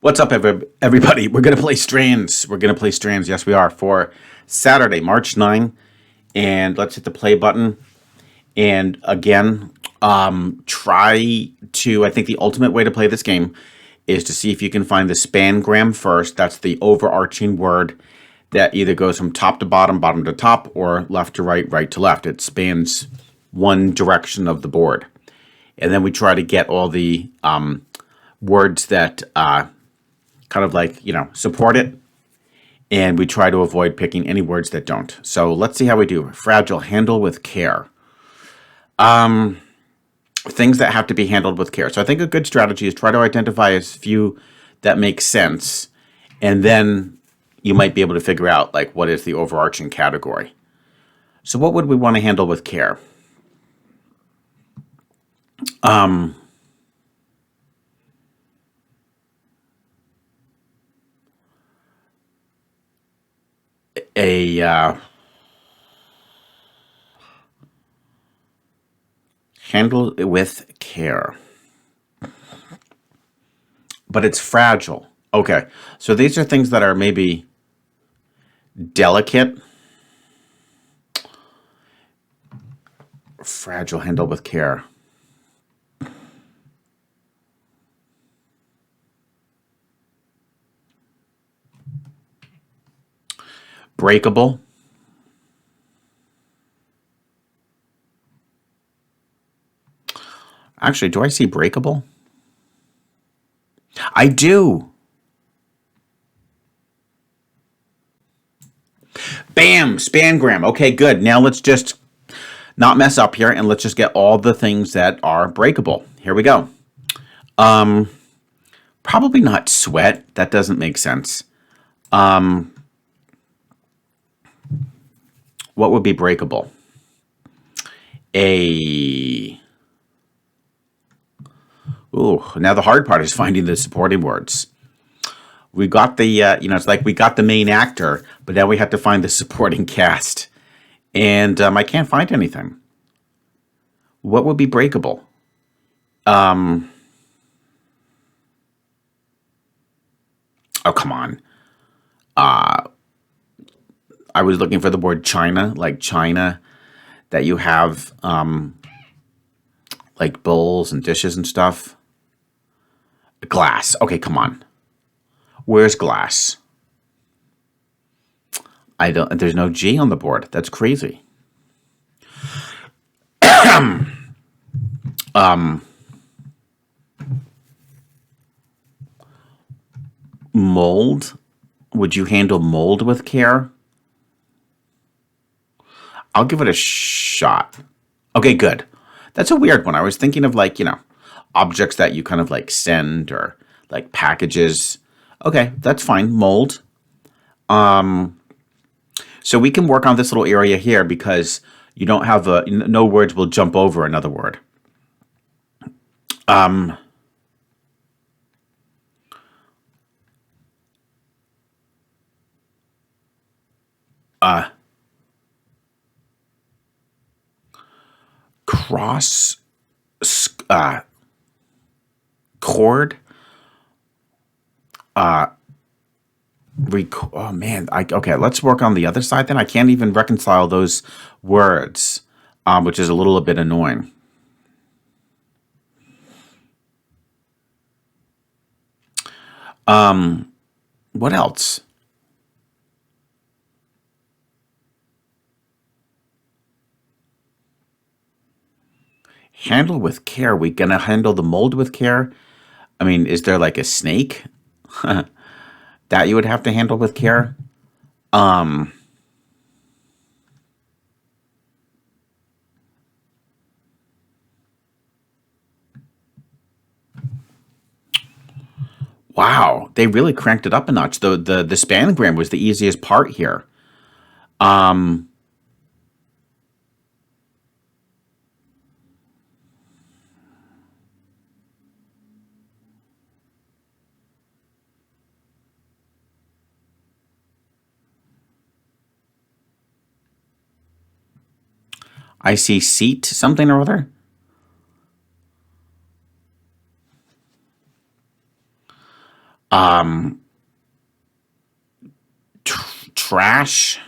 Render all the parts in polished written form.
What's up, everybody? We're going to play Strands. We're going to play Strands. Yes, we are. For Saturday, March 9. And let's hit the play button. And again, try to, I think the ultimate way to play this game is to see if you can find the spangram first. That's the overarching word that either goes from top to bottom, bottom to top, or left to right, right to left. It spans one direction of the board. And then we try to get all the words that kind of like, support it. And we try to avoid picking any words that don't. So let's see how we do. Fragile, handle with care. Things that have to be handled with care. So I think a good strategy is try to identify as few that make sense. And then you might be able to figure out like what is the overarching category. So what would we want to handle with care? A handle with care. But it's fragile. Okay. So these are things that are maybe delicate. Fragile, handle with care. Breakable. Actually, do I see breakable? I do. Bam! Spangram. Okay, good. Now let's just not mess up here and let's just get all the things that are breakable. Here we go. Probably not sweat. That doesn't make sense. What would be breakable? Ooh, now the hard part is finding the supporting words. We got the, it's like we got the main actor, but now we have to find the supporting cast. And I can't find anything. What would be breakable? Oh, come on. I was looking for the word China, like China, that you have like bowls and dishes and stuff. Glass. Okay, come on. Where's glass? There's no G on the board. That's crazy. Mold. Would you handle mold with care? I'll give it a shot. Okay, good. That's a weird one. I was thinking of like, objects that you kind of like send or like packages. Okay, that's fine. Mold. So we can work on this little area here because you don't have no words will jump over another word. Cross chord. Oh man, okay. Let's work on the other side then. I can't even reconcile those words, which is a little bit annoying. What else? Handle with care. We gonna handle the mold with care? I mean, is there like a snake that you would have to handle with care? Wow, they really cranked it up a notch. The spangram was the easiest part here. I see seat something or other. Um, Trash.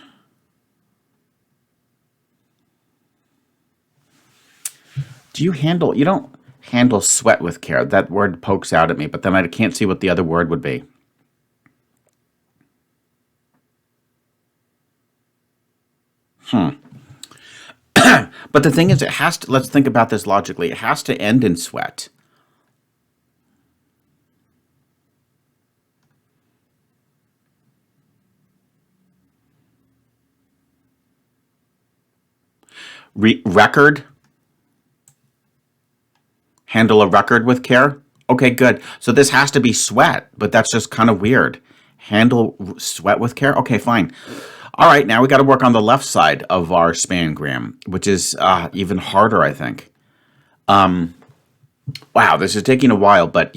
Do you handle? You don't handle sweat with care. That word pokes out at me, but then I can't see what the other word would be. But the thing is, it has to. Let's think about this logically. It has to end in sweat. Record. Handle a record with care. Okay, good. So this has to be sweat, but that's just kind of weird. Handle sweat with care. Okay, fine. All right, now we got to work on the left side of our spangram, which is even harder, I think. Wow, this is taking a while, but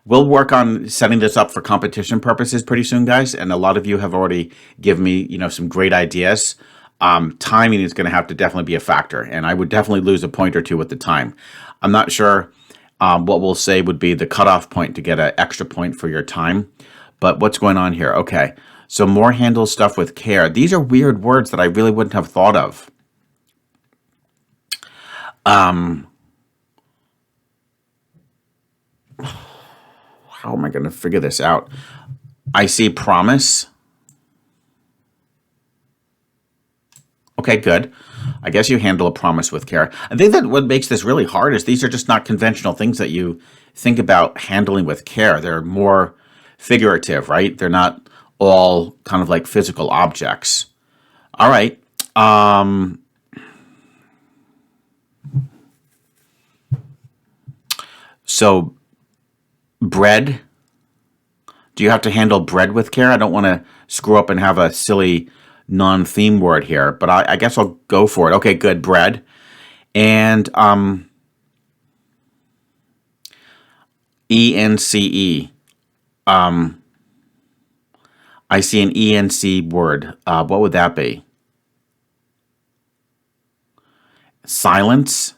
we'll work on setting this up for competition purposes pretty soon, guys. And a lot of you have already given me, some great ideas. Timing is going to have to definitely be a factor, and I would definitely lose a point or two with the time. I'm not sure what we'll say would be the cutoff point to get an extra point for your time, but what's going on here? Okay, so more handle stuff with care. These are weird words that I really wouldn't have thought of. How am I going to figure this out? I see promise. Okay, good. I guess you handle a promise with care. I think that what makes this really hard is these are just not conventional things that you think about handling with care. They're more figurative, right? They're not all kind of like physical objects. All right. So bread. Do you have to handle bread with care? I don't want to screw up and have a silly non-theme word here, but I guess I'll go for it. Okay, good. Bread. And ENCE. I see an ENC word. What would that be? Silence.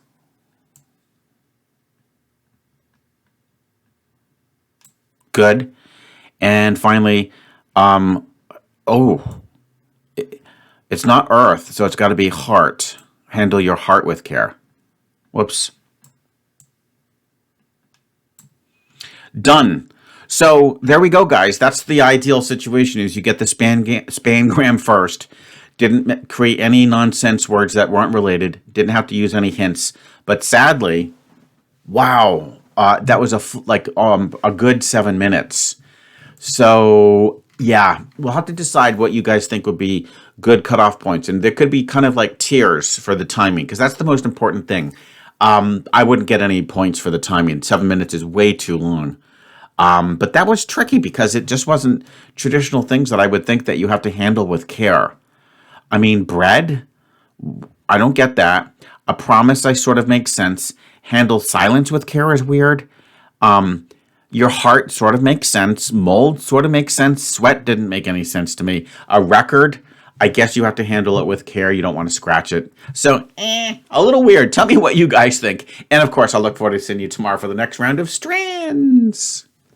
Good. And finally, it's not earth, so it's got to be heart. Handle your heart with care. Whoops. Done. So there we go, guys. That's the ideal situation: is you get the spangram first. Didn't create any nonsense words that weren't related. Didn't have to use any hints. But sadly, wow, that was a good 7 minutes. So yeah, we'll have to decide what you guys think would be good cutoff points, and there could be kind of like tiers for the timing, because that's the most important thing. I wouldn't get any points for the timing. 7 minutes is way too long. But that was tricky because it just wasn't traditional things that I would think that you have to handle with care. I mean, bread, I don't get that. A promise, I sort of makes sense. Handle silence with care is weird. Your heart sort of makes sense. Mold sort of makes sense. Sweat didn't make any sense to me. A record, I guess you have to handle it with care. You don't want to scratch it. So, a little weird. Tell me what you guys think. And of course, I'll look forward to seeing you tomorrow for the next round of Strands.